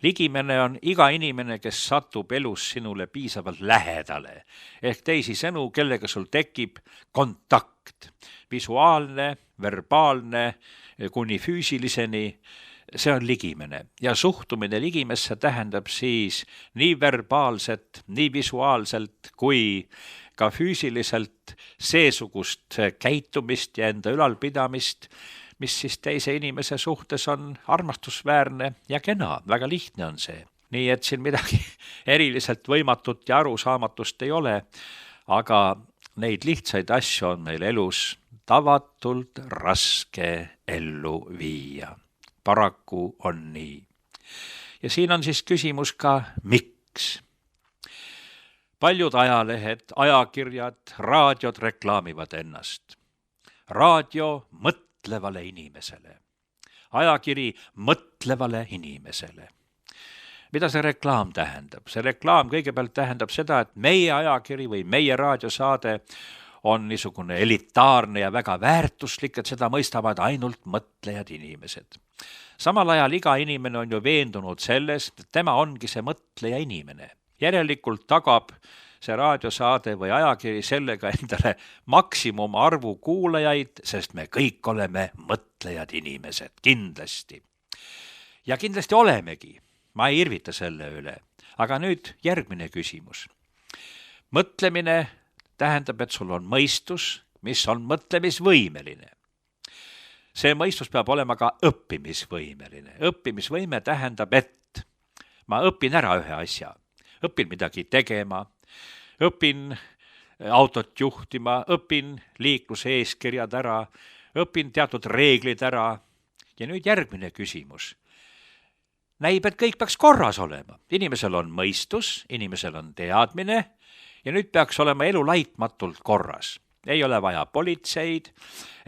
Ligimene on iga inimene, kes satub elus sinule piisavalt lähedale. Ehk teisisõnu, kellega sul tekib kontakt. Visuaalne, verbaalne, kuni füüsiliseni, see on ligimene. Ja suhtumine ligimesse tähendab siis nii verbaalset, nii visuaalselt kui ka füüsiliselt seesugust käitumist ja enda ülalpidamist, mis siis teise inimese suhtes on armastusväärne ja kena. Väga lihtne on see. Nii et siin midagi eriliselt võimatut ja arusaamatust ei ole, aga neid lihtsaid asju on meil elus tavatult raske ellu viia. Paraku on nii. Ja siin on siis küsimus ka, miks? Paljud ajalehed, ajakirjad, raadiod reklaamivad ennast. Raadio mõtlevale inimesele. Ajakiri mõtlevale inimesele. Mida see reklaam tähendab? See reklaam kõigepealt tähendab seda, et meie ajakiri või meie raadiosaade on niisugune elitaarne ja väga väärtuslik, et seda mõistavad ainult mõtlejad inimesed. Samal ajal iga inimene on ju veendunud selles, et tema ongi see mõtleja inimene. Järelikult tagab see raadiosaade või ajakiri sellega endale maksimumarvu kuulajaid, sest me kõik oleme mõtlejad inimesed, kindlasti. Ja kindlasti olemegi, ma ei irvita selle üle. Aga nüüd järgmine küsimus. Mõtlemine tähendab, et sul on mõistus, mis on mõtlemisvõimeline. See mõistus peab olema ka õppimisvõimeline. Õppimisvõime tähendab, et ma õpin ära ühe asja. Õpin midagi tegema, õpin autot juhtima, õpin liikluse eeskirjad ära, õpin teatud reeglid ära. Ja nüüd järgmine küsimus. Näib, et kõik peaks korras olema. Inimesel on mõistus, inimesel on teadmine ja nüüd peaks olema elu laitmatult korras. Ei ole vaja politseid,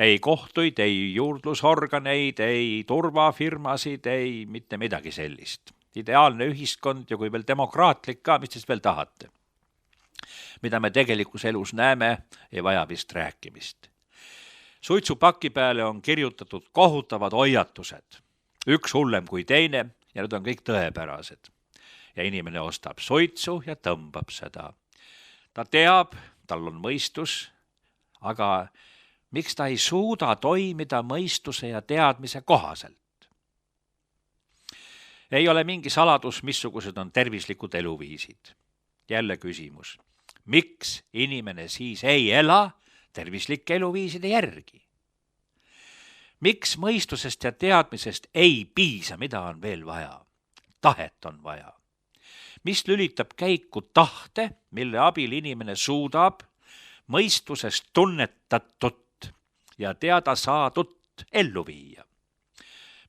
ei kohtuid, ei juurdlusorganeid, ei turvafirmasid, ei mitte midagi sellist. Ideaalne ühiskond ja kui veel demokraatlik ka, mis siis veel tahate? Mida me tegelikus elus näeme, ei vaja vist rääkimist. Suitsupaki peale on kirjutatud kohutavad hoiatused. Üks hullem kui teine ja need on kõik tõepärased. Ja inimene ostab suitsu ja tõmbab seda. Ta teab, tal on mõistus, aga miks ta ei suuda toimida mõistuse ja teadmise kohaselt? Ei ole mingi saladus, missugused on tervislikud eluviisid. Jälle küsimus. Miks inimene siis ei ela tervislike eluviiside järgi? Miks mõistusest ja teadmisest ei piisa, mida on veel vaja? Tahet on vaja. Mis lülitab käiku tahte, mille abil inimene suudab mõistusest tunnetatut ja teada saadut ellu viia?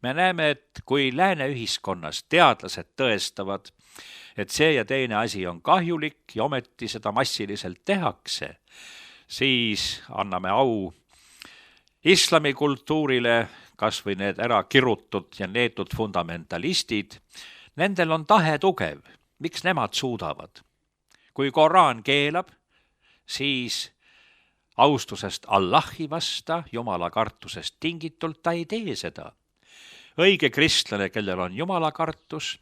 Me näeme, et kui lääne ühiskonnas teadlased tõestavad, et see ja teine asi on kahjulik ja ometi seda massiliselt tehakse, siis anname au islamikultuurile, kas või need ära kirutud ja neetud fundamentalistid. Nendel on tahe tugev. Miks nemad suudavad? Kui Koraan keelab, siis austusest Allahi vasta, Jumala kartusest tingitult ta ei tee seda. Õige kristlane, kellel on Jumala kartus,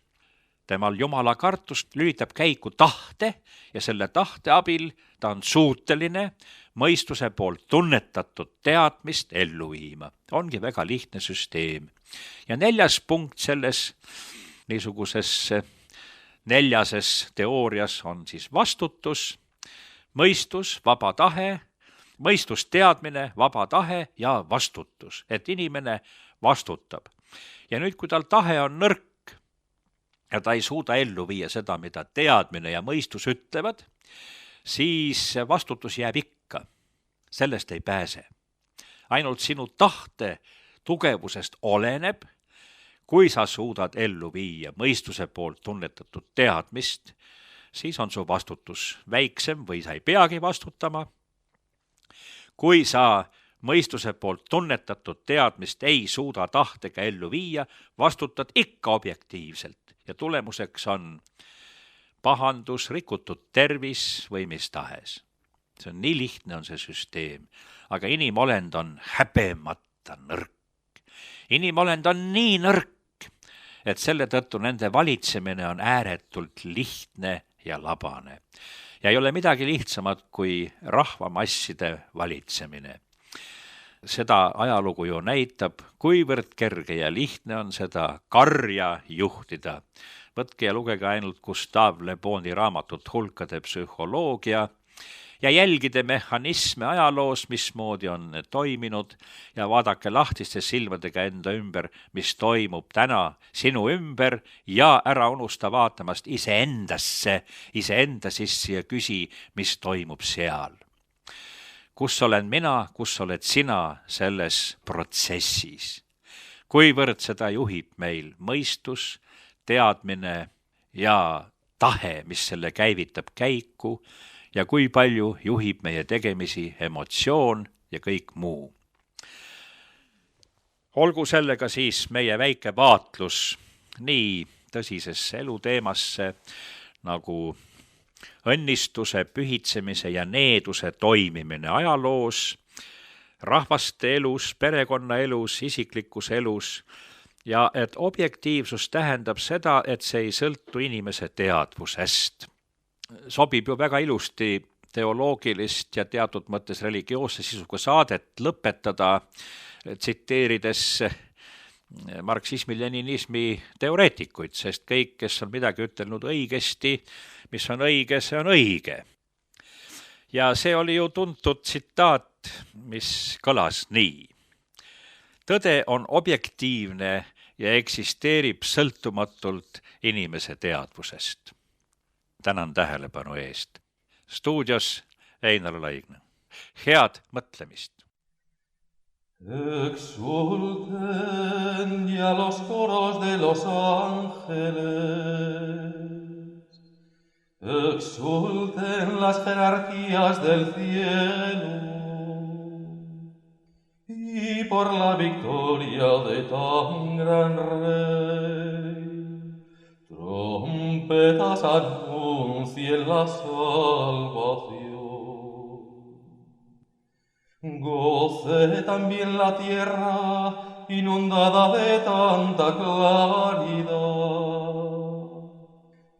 temal Jumala kartust lülitab käiku tahte ja selle tahte abil ta on suuteline mõistuse poolt tunnetatud teadmist ellu viima. Ongi väga lihtne süsteem. Ja 4. punkt selles niisuguses 4. teoorias on siis vastutus, mõistus, vaba tahe, mõistus, teadmine, vaba tahe ja vastutus, et inimene vastutab. Ja nüüd, kui tal tahe on nõrk ja ta ei suuda ellu viia seda, mida teadmine ja mõistus ütlevad, siis vastutus jääb ikka. Sellest ei pääse. Ainult sinu tahte tugevusest oleneb, kui sa suudad ellu viia mõistuse poolt tunnetatud teadmist, siis on su vastutus väiksem või sa ei peagi vastutama. Kui sa mõistuse poolt tunnetatud teadmist ei suuda tahtega ellu viia, vastutad ikka objektiivselt ja tulemuseks on pahandus, rikutud tervis või mis tahes. See on nii lihtne on see süsteem, aga inimolend on häbemata nõrk. Inimolend on nii nõrk, et selle tõttu nende valitsemine on ääretult lihtne ja labane. Ja ei ole midagi lihtsamat kui rahvamasside valitsemine. Seda ajalugu ju näitab, kuivõrd kerge ja lihtne on seda karja juhtida. Võtke ja lugege ainult Gustave Le Boni raamatut Hulkade psühholoogia ja jälgide mehhanisme ajaloos, mismoodi on toiminud ja vaadake lahtiste silmadega enda ümber, mis toimub täna sinu ümber ja ära unusta vaatamast iseenda sisse ja küsi, mis toimub seal. Kus olen mina, kus oled sina selles protsessis? Kuivõrd seda juhib meil mõistus, teadmine ja tahe, mis selle käivitab käiku, ja kui palju juhib meie tegemisi emotsioon ja kõik muu. Olgu sellega siis meie väike vaatlus nii tõsisesse eluteemasse nagu õnnistuse, pühitsemise ja needuse toimimine ajaloos, rahvaste elus, perekonna elus, isiklikus elus ja et objektiivsus tähendab seda, et see ei sõltu inimese teadvusest. Sobib ju väga ilusti teoloogilist ja teatud mõttes religioosse sisuga saadet lõpetada, tsiteerides marksismi-leninismi teoreetikuid, sest kõik, kes on midagi ütelnud õigesti, mis on õige, see on õige. Ja see oli ju tuntud tsitaat, mis kõlas nii. Tõde on objektiivne ja eksisteerib sõltumatult inimese teadvusest. Tänan tähelepanu eest. Stuudios Einar Laigna. Head mõtlemist. Exulten ya los coros de los ángeles, exulten las jerarquías del cielo, y por la victoria de tan gran rey, trompetas anuncien la salvación. Goce también la tierra inundada de tanta claridad,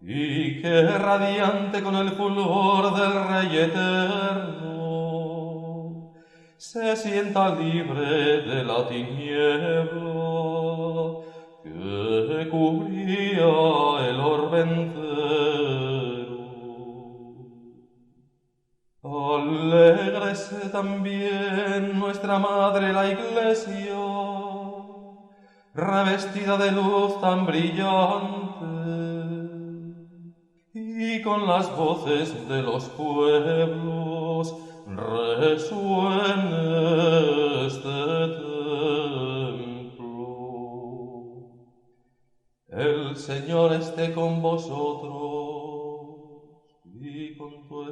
y que radiante con el fulgor del Rey eterno se sienta libre de la tiniebla que cubría el orbe entero. Alégrese también nuestra Madre la Iglesia, revestida de luz tan brillante, y con las voces de los pueblos resuene este templo. El Señor esté con vosotros.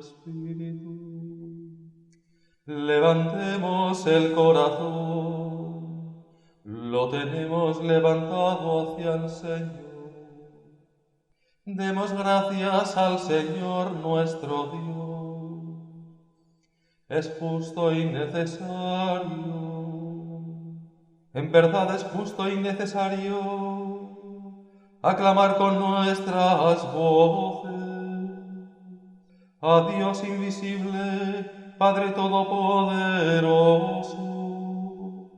Espíritu. Levantemos el corazón, lo tenemos levantado hacia el Señor. Demos gracias al Señor nuestro Dios. Es justo y necesario. En verdad es justo y necesario aclamar con nuestras voces a Dios invisible, Padre Todopoderoso,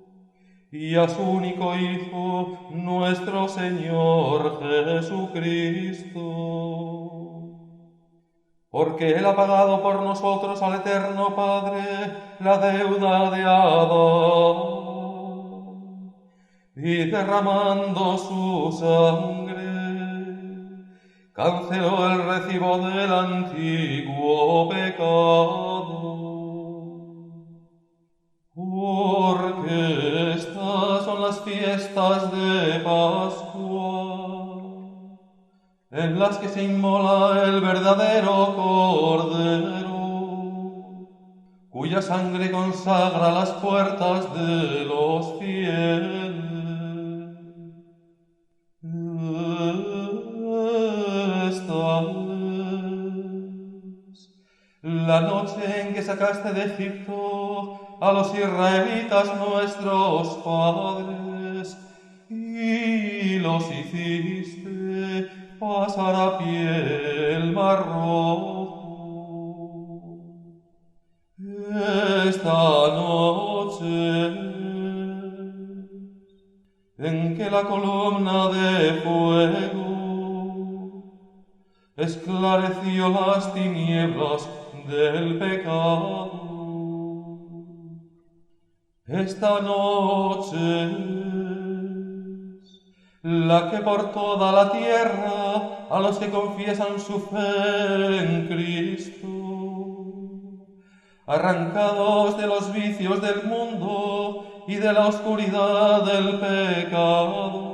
y a su único Hijo, nuestro Señor Jesucristo. Porque Él ha pagado por nosotros al Eterno Padre la deuda de Adán, y derramando su sangre, canceló el recibo del antiguo pecado. Porque estas son las fiestas de Pascua, en las que se inmola el verdadero Cordero, cuya sangre consagra las puertas de los fieles. Esta es la noche en que sacaste de Egipto a los israelitas nuestros padres y los hiciste pasar a pie el Mar Rojo. Esta noche en que la columna de fuego esclareció las tinieblas del pecado. Esta noche es la que por toda la tierra a los que confiesan su fe en Cristo, arrancados de los vicios del mundo y de la oscuridad del pecado,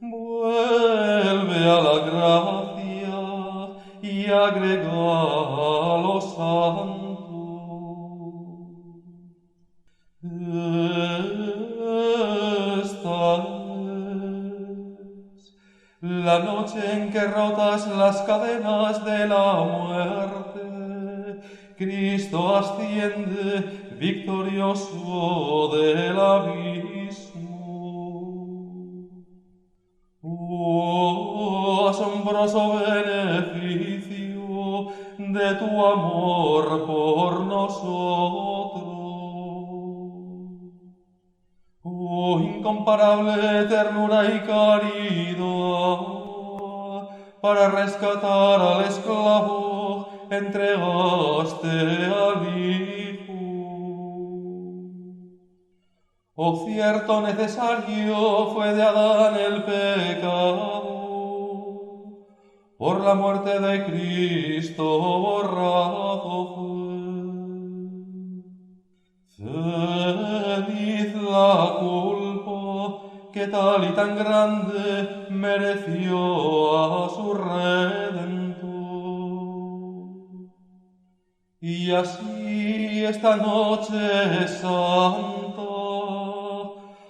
vuelve a la gracia y agrega a los santos. Esta es la noche en que rotas las cadenas de la muerte, Cristo asciende victorioso del abismo. Oh, asombroso beneficio de tu amor por nosotros. Oh, incomparable ternura y caridad, para rescatar al esclavo entregaste al Hijo. Oh, cierto necesario fue de Adán el pecado, por la muerte de Cristo borrado fue. Feliz la culpa que tal y tan grande mereció a su Redentor. Y así esta noche santa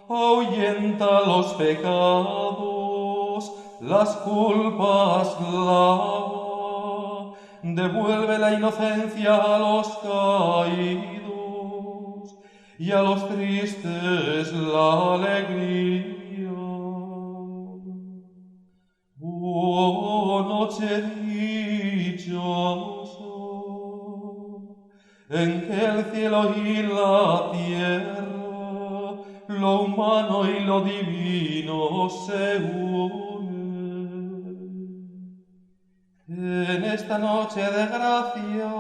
ahuyenta los pecados, las culpas lava, devuelve la inocencia a los caídos y a los tristes la alegría. Oh, noche dichosa, en que el cielo y la tierra, lo humano y lo divino se unen. En esta noche de gracia,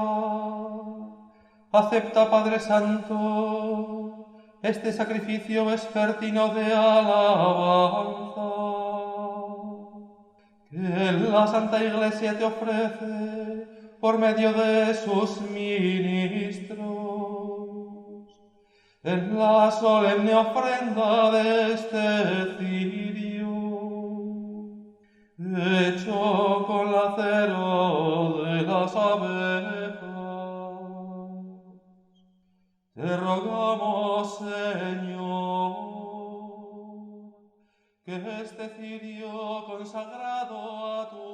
acepta, Padre Santo, este sacrificio vespertino de alabanza que la Santa Iglesia te ofrece por medio de sus ministros, en la solemne ofrenda de este cirio, hecho con la cera de la las abejas. Te rogamos, Señor, que este cirio consagrado a tu